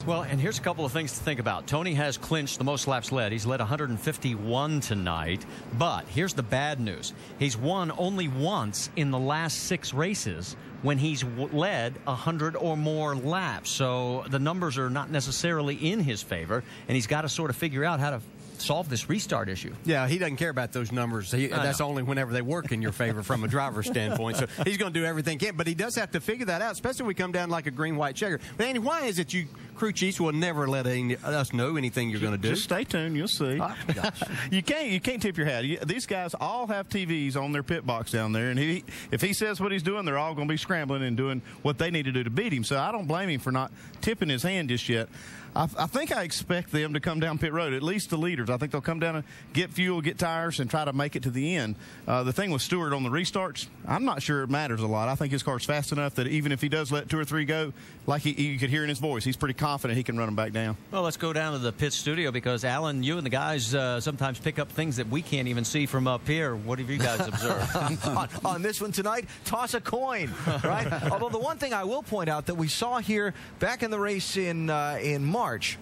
Well, and here's a couple of things to think about. Tony has clinched the most laps led. He's led 151 tonight. But here's the bad news. He's won only once in the last 6 races when he's led 100 or more laps. So the numbers are not necessarily in his favor, and he's got to sort of figure out how to solve this restart issue. Yeah, he doesn't care about those numbers. That's only whenever they work in your favor from a driver's standpoint. So he's going to do everything he can, but he does have to figure that out, especially when we come down like a green-white checker. But, Andy, why is it you crew chiefs will never let us know anything you're going to do? Just stay tuned. You'll see. Oh, gosh. You can't tip your hat. These guys all have TVs on their pit box down there, and if he says what he's doing, they're all going to be scrambling and doing what they need to do to beat him. So I don't blame him for not tipping his hand just yet. I think I expect them to come down pit road, at least the leaders. I think they'll come down and get fuel, get tires, and try to make it to the end. The thing with Stewart on the restarts, I'm not sure it matters a lot. I think his car's fast enough that even if he does let 2 or 3 go, like you could hear in his voice, he's pretty confident he can run them back down. Well, let's go down to the pit studio because, Alan, you and the guys sometimes pick up things that we can't even see from up here. What have you guys observed? on this one tonight, toss a coin, right? Although the one thing I will point out that we saw here back in the race in March,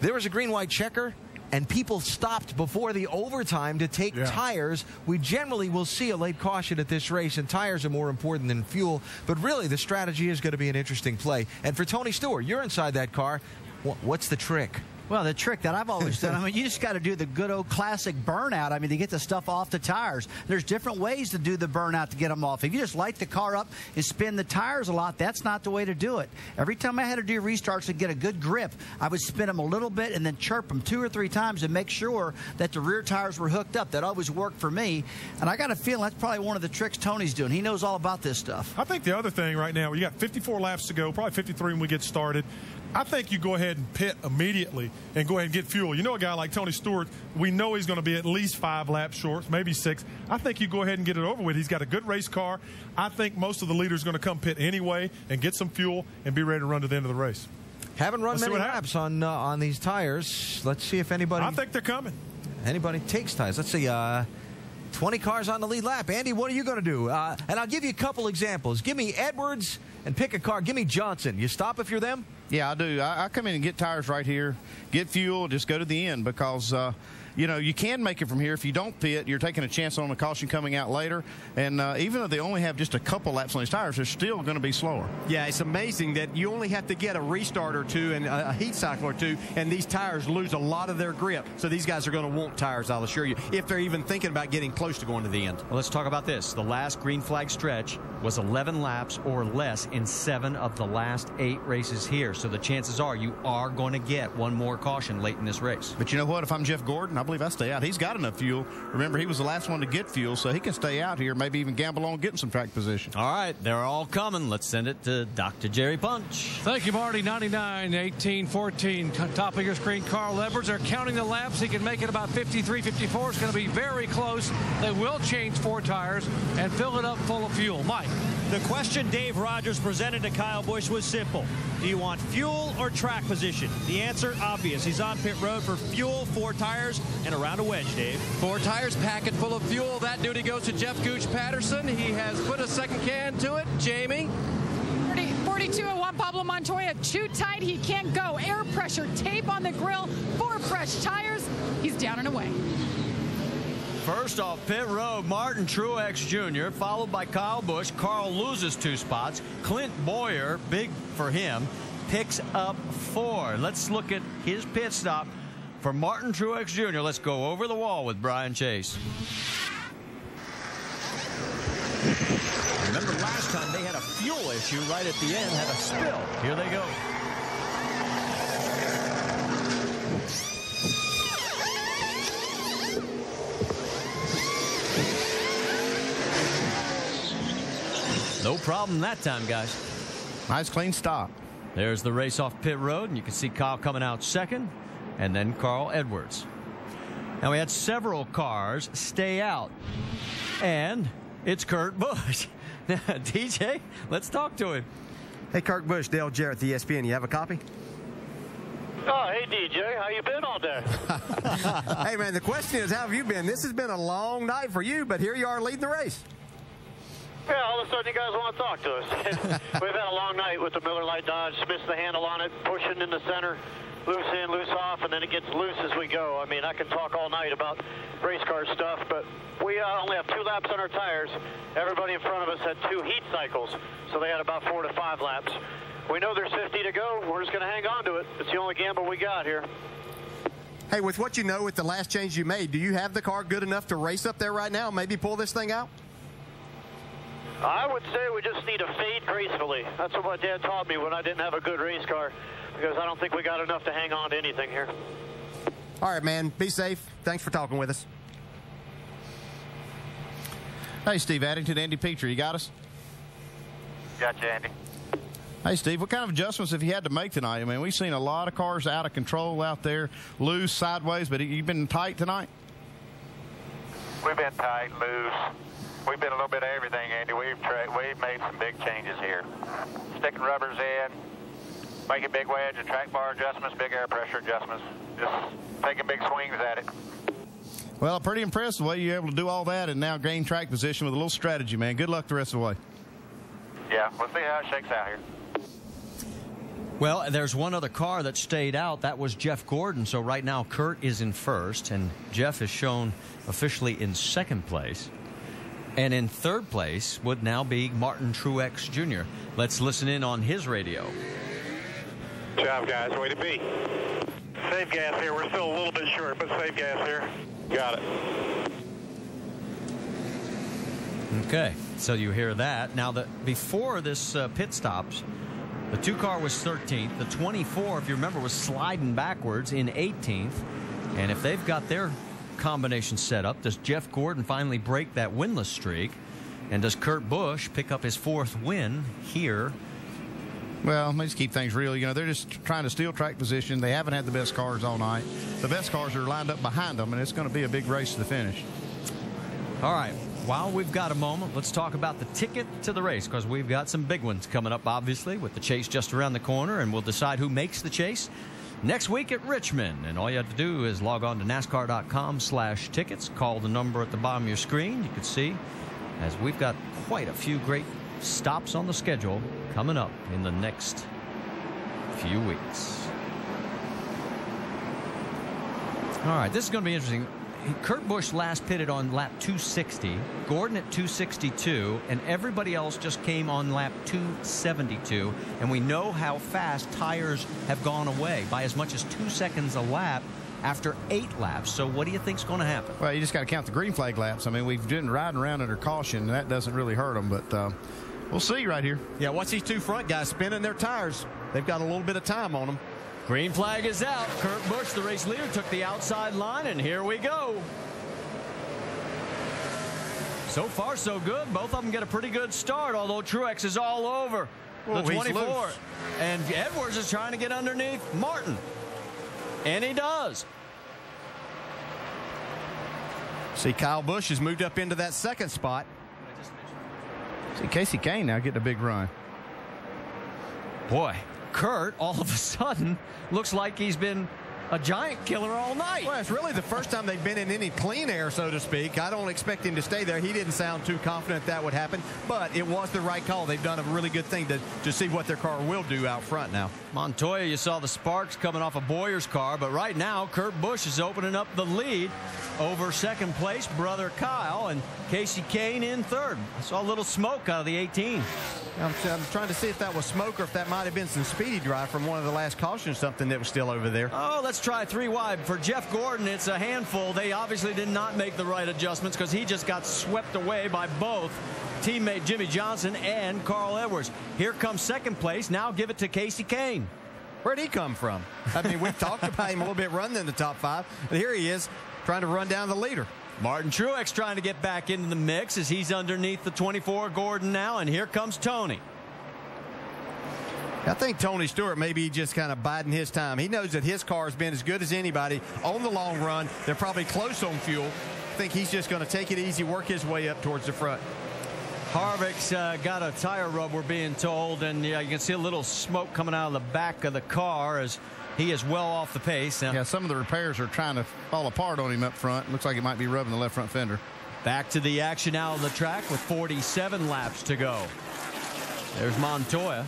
there was a green-white checker, and people stopped before the overtime to take tires. We generally will see a late caution at this race, and tires are more important than fuel. But really, the strategy is going to be an interesting play. And for Tony Stewart, you're inside that car. What's the trick? Well, the trick that I've always done, I mean, you just got to do the good old classic burnout. I mean, to get the stuff off the tires. There's different ways to do the burnout to get them off. If you just light the car up and spin the tires a lot, that's not the way to do it. Every time I had to do restarts to get a good grip, I would spin them a little bit and then chirp them 2 or 3 times and make sure that the rear tires were hooked up. That always worked for me. And I got a feeling that's probably one of the tricks Tony's doing. He knows all about this stuff. I think the other thing right now, you got 54 laps to go, probably 53 when we get started. I think you go ahead and pit immediately and go ahead and get fuel. You know, a guy like Tony Stewart, we know he's going to be at least 5 laps short, maybe 6. I think you go ahead and get it over with. He's got a good race car. I think most of the leaders are going to come pit anyway and get some fuel and be ready to run to the end of the race. Haven't run many laps on these tires. Let's see if anybody... I think they're coming. Anybody takes tires. Let's see. 20 cars on the lead lap. Andy, what are you going to do? And I'll give you a couple examples. Give me Edwards and pick a car. Give me Johnson. You stop if you're them? Yeah, I do. I come in and get tires right here, get fuel, just go to the end because, you know, you can make it from here. If you don't pit, you're taking a chance on a caution coming out later. And even though they only have just a couple laps on these tires, they're still going to be slower. Yeah, it's amazing that you only have to get a restart or 2 and a heat cycle or 2, and these tires lose a lot of their grip. So these guys are going to want tires, I'll assure you, if they're even thinking about getting close to going to the end. Well, let's talk about this. The last green flag stretch was 11 laps or less in 7 of the last 8 races here. So the chances are you are going to get one more caution late in this race. But you know what? If I'm Jeff Gordon, I believe I stay out. He's got enough fuel. Remember, he was the last one to get fuel, so he can stay out here, maybe even gamble on getting some track position. All right, they're all coming. Let's send it to Dr. Jerry Punch. Thank you, Marty. 99, 18, 14. Top of your screen, Carl Edwards. They're counting the laps. He can make it about 53, 54. It's going to be very close. They will change 4 tires and fill it up full of fuel. Mike. The question Dave Rogers presented to Kyle Busch was simple. Do you want fuel or track position? The answer, obvious. He's on pit road for fuel, 4 tires, and around a wedge, Dave. 4 tires, packet full of fuel. That duty goes to Jeff Gooch Patterson. He has put a second can to it. Jamie. 42 at Juan Pablo Montoya, too tight, he can't go. Air pressure, tape on the grill, 4 fresh tires. He's down and away. First off pit road, Martin Truex Jr., followed by Kyle Busch. Carl loses 2 spots. Clint Boyer, big for him, picks up 4. Let's look at his pit stop for Martin Truex Jr. Let's go over the wall with Brian Chase. Remember last time they had a fuel issue right at the end, had a spill. Here they go. No problem that time, guys. Nice clean stop. There's the race off pit road, and you can see Kyle coming out second, and then Carl Edwards. Now, we had several cars stay out, and it's Kurt Busch. DJ, let's talk to him. Hey, Kurt Busch, Dale Jarrett, the ESPN. You have a copy? Oh, hey, DJ. How you been all day? Hey, man, the question is, how have you been? This has been a long night for you, but here you are leading the race. Yeah, all of a sudden you guys want to talk to us. We've had a long night with the Miller Lite Dodge. Missed the handle on it, pushing in the center, loose in, loose off, and then it gets loose as we go. I mean, I can talk all night about race car stuff, but we only have 2 laps on our tires. Everybody in front of us had 2 heat cycles, so they had about 4 to 5 laps. We know there's 50 to go. We're just going to hang on to it. It's the only gamble we got here. Hey, with what you know with the last change you made, do you have the car good enough to race up there right now, maybe pull this thing out? I would say we just need to fade gracefully. That's what my dad taught me when I didn't have a good race car, because I don't think we got enough to hang on to anything here. All right, man. Be safe. Thanks for talking with us. Hey, Steve Addington, Andy Petrie, you got us? Gotcha, Andy. Hey, Steve, what kind of adjustments have you had to make tonight? I mean, we've seen a lot of cars out of control out there, loose, sideways, but you've been tight tonight? We've been tight, loose. We've been a little bit of everything, Andy. We've made some big changes here. Sticking rubbers in, making big wedge and track bar adjustments, big air pressure adjustments. Just taking big swings at it. Well, pretty impressive the way you're able to do all that and now gain track position with a little strategy, man. Good luck the rest of the way. Yeah, we'll see how it shakes out here. Well, there's one other car that stayed out. That was Jeff Gordon. So right now, Kurt is in first, and Jeff is shown officially in second place. And in third place would now be Martin Truex Jr. Let's listen in on his radio. Good job, guys. Way to be. Save gas here. We're still a little bit short, but save gas here. Got it. Okay, so you hear that. Now, before this pit stops, the 2 car was 13th. The 24, if you remember, was sliding backwards in 18th. And if they've got their combination set up, does Jeff Gordon finally break that winless streak? And does Kurt Busch pick up his 4th win here? Well, let's keep things real. You know, they're just trying to steal track position. They haven't had the best cars all night. The best cars are lined up behind them, and it's going to be a big race to the finish. All right. While we've got a moment, let's talk about the ticket to the race, because we've got some big ones coming up, obviously, with the chase just around the corner, and we'll decide who makes the chase next week at Richmond. And all you have to do is log on to NASCAR.com/tickets. Call the number at the bottom of your screen. You can see, as we've got quite a few great stops on the schedule coming up in the next few weeks. All right, this is going to be interesting. Kurt Busch last pitted on lap 260, Gordon at 262, and everybody else just came on lap 272. And we know how fast tires have gone away by as much as 2 seconds a lap after 8 laps. So what do you think's going to happen? Well, you just got to count the green flag laps. I mean, we've been riding around under caution, and that doesn't really hurt them, but we'll see right here. Yeah, watch these 2 front guys spinning their tires. They've got a little bit of time on them. Green flag is out. Kurt Busch, the race leader, took the outside line, and here we go. So far, so good. Both of them get a pretty good start, although Truex is all over the 24. And Edwards is trying to get underneath Martin. And he does. See, Kyle Busch has moved up into that second spot. See, Casey Kane now getting a big run. Boy, Kurt, all of a sudden, looks like he's been a giant killer all night. Well, it's really the first time they've been in any clean air, so to speak. I don't expect him to stay there. He didn't sound too confident that would happen, but it was the right call. They've done a really good thing to see what their car will do out front now. Montoya, you saw the sparks coming off of Boyer's car, but right now, Kurt Busch is opening up the lead over second place, brother Kyle, and Casey Kane in third. I saw a little smoke out of the 18. I'm trying to see if that was smoke or if that might have been some speedy drive from one of the last cautions, something that was still over there. Oh, let's try 3 wide. For Jeff Gordon, it's a handful. They obviously did not make the right adjustments because he just got swept away by both teammate Jimmy Johnson and Carl Edwards. Here comes second place. Now give it to Casey Kane. Where'd he come from? I mean, we've talked about him a little bit running in the top 5, but here he is trying to run down the leader. Martin Truex trying to get back into the mix as he's underneath the 24 Gordon now, and here comes Tony. I think Tony Stewart maybe just kind of biding his time. He knows that his car has been as good as anybody on the long run. They're probably close on fuel. I think he's just going to take it easy, work his way up towards the front. Harvick's got a tire rub, we're being told, and you can see a little smoke coming out of the back of the car as he is well off the pace. Yeah, some of the repairs are trying to fall apart on him up front. Looks like it might be rubbing the left front fender. Back to the action out of the track with 47 laps to go. There's Montoya.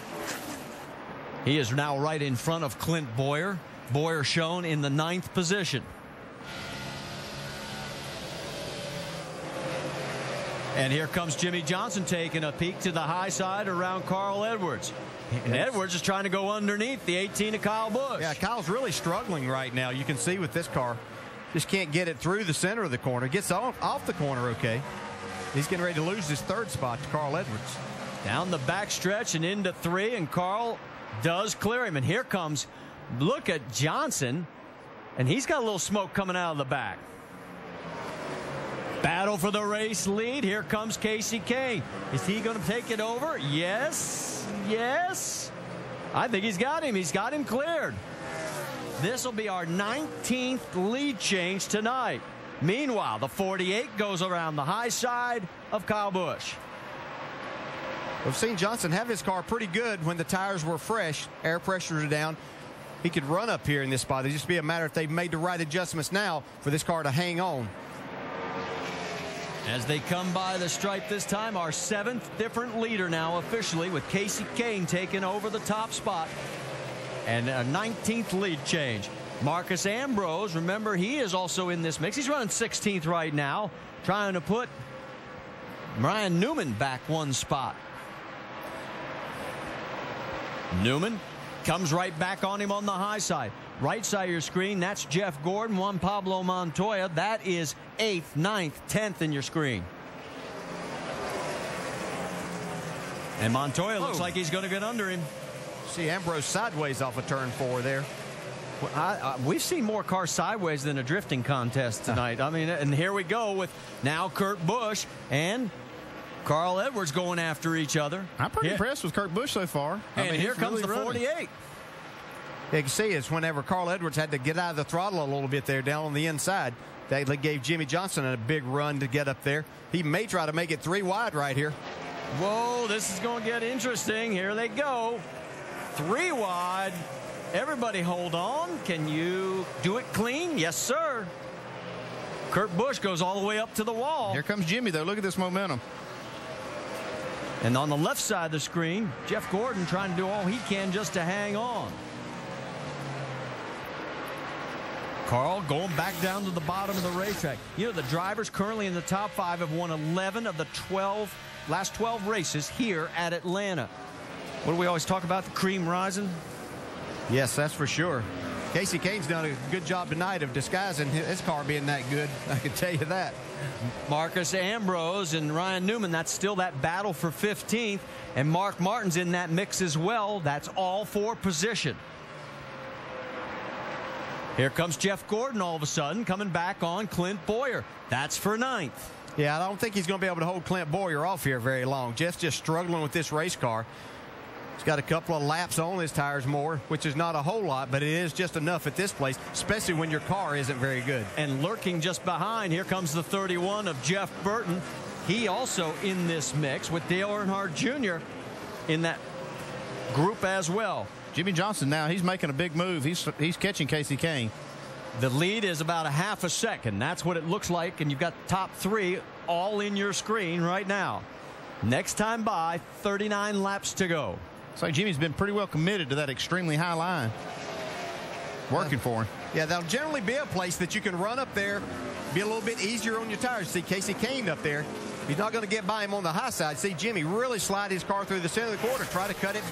He is now right in front of Clint Bowyer. Bowyer shown in the 9th position. And here comes Jimmy Johnson taking a peek to the high side around Carl Edwards. And Edwards is trying to go underneath the 18 of Kyle Busch. Yeah, Kyle's really struggling right now. You can see with this car. Just can't get it through the center of the corner. Gets off the corner okay. He's getting ready to lose his 3rd spot to Carl Edwards. Down the backstretch and into 3, and Carl does clear him. And here comes, look at Johnson, and he's got a little smoke coming out of the back. Battle for the race lead. Here comes Casey Kane. Is he going to take it over? Yes. Yes. I think he's got him. He's got him cleared. This will be our 19th lead change tonight. Meanwhile, the 48 goes around the high side of Kyle Busch. We've seen Johnson have his car pretty good when the tires were fresh. Air pressures are down. He could run up here in this spot. It'd just be a matter if they've made the right adjustments now for this car to hang on. As they come by the stripe this time, our 7th different leader now officially, with Casey Kane taking over the top spot. And a 19th lead change. Marcus Ambrose, remember, he is also in this mix. He's running 16th right now, trying to put Ryan Newman back 1 spot. Newman comes right back on him on the high side. Right side of your screen, that's Jeff Gordon, Juan Pablo Montoya. That is 8th, 9th, 10th in your screen. And Montoya looks like he's going to get under him. See Ambrose sideways off of turn 4 there. Well, we've seen more cars sideways than a drifting contest tonight. I mean, and here we go with now Kurt Busch and Carl Edwards going after each other. I'm pretty impressed with Kurt Busch so far. And here comes the 48. You can see it's whenever Carl Edwards had to get out of the throttle a little bit there down on the inside. They gave Jimmy Johnson a big run to get up there. He may try to make it 3 wide right here. Whoa, this is going to get interesting. Here they go. 3 wide. Everybody hold on. Can you do it clean? Yes, sir. Kurt Busch goes all the way up to the wall. Here comes Jimmy, though. Look at this momentum. And on the left side of the screen, Jeff Gordon trying to do all he can just to hang on. Carl going back down to the bottom of the racetrack. You know, the drivers currently in the top 5 have won 11 of the last 12 races here at Atlanta. What do we always talk about? The cream rising? Yes, that's for sure. Casey Kane's done a good job tonight of disguising his car being that good. I can tell you that. Marcus Ambrose and Ryan Newman, that's still that battle for 15th. And Mark Martin's in that mix as well. That's all for position. Here comes Jeff Gordon all of a sudden coming back on Clint Bowyer. That's for 9th. Yeah, I don't think he's going to be able to hold Clint Bowyer off here very long. Jeff's just struggling with this race car. He's got a couple of laps on his tires more, which is not a whole lot, but it is just enough at this place, especially when your car isn't very good. And lurking just behind, here comes the 31 of Jeff Burton. He also in this mix with Dale Earnhardt Jr. in that group as well. Jimmy Johnson now, he's making a big move. He's catching Casey Kane. The lead is about a half a second. That's what it looks like, and you've got the top 3 all in your screen right now. Next time by, 39 laps to go. So Jimmy's been pretty well committed to that extremely high line. Working for him. Yeah, that'll generally be a place that you can run up there, be a little bit easier on your tires. See Casey Kane up there. He's not going to get by him on the high side. See Jimmy really slide his car through the center of the corner, try to cut it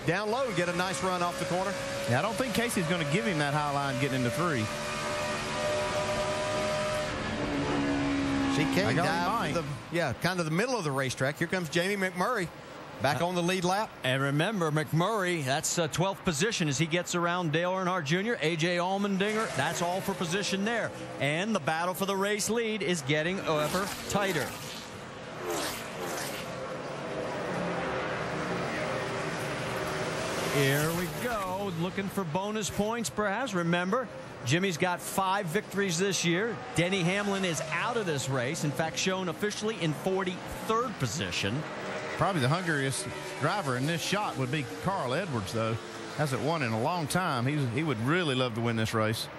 down low and get a nice run off the corner. Yeah, I don't think Casey's going to give him that high line getting into 3. See Kane dive to kind of the middle of the racetrack. Here comes Jamie McMurray back on the lead lap. And remember, McMurray, that's 12th position as he gets around Dale Earnhardt Jr., A.J. Allmendinger. That's all for position there. And the battle for the race lead is getting ever tighter. Here we go, looking for bonus points perhaps. Remember, Jimmy's got 5 victories this year. Denny Hamlin is out of this race. In fact, shown officially in 43rd position. Probably the hungriest driver in this shot would be Carl Edwards, though. Hasn't won in a long time. He would really love to win this race.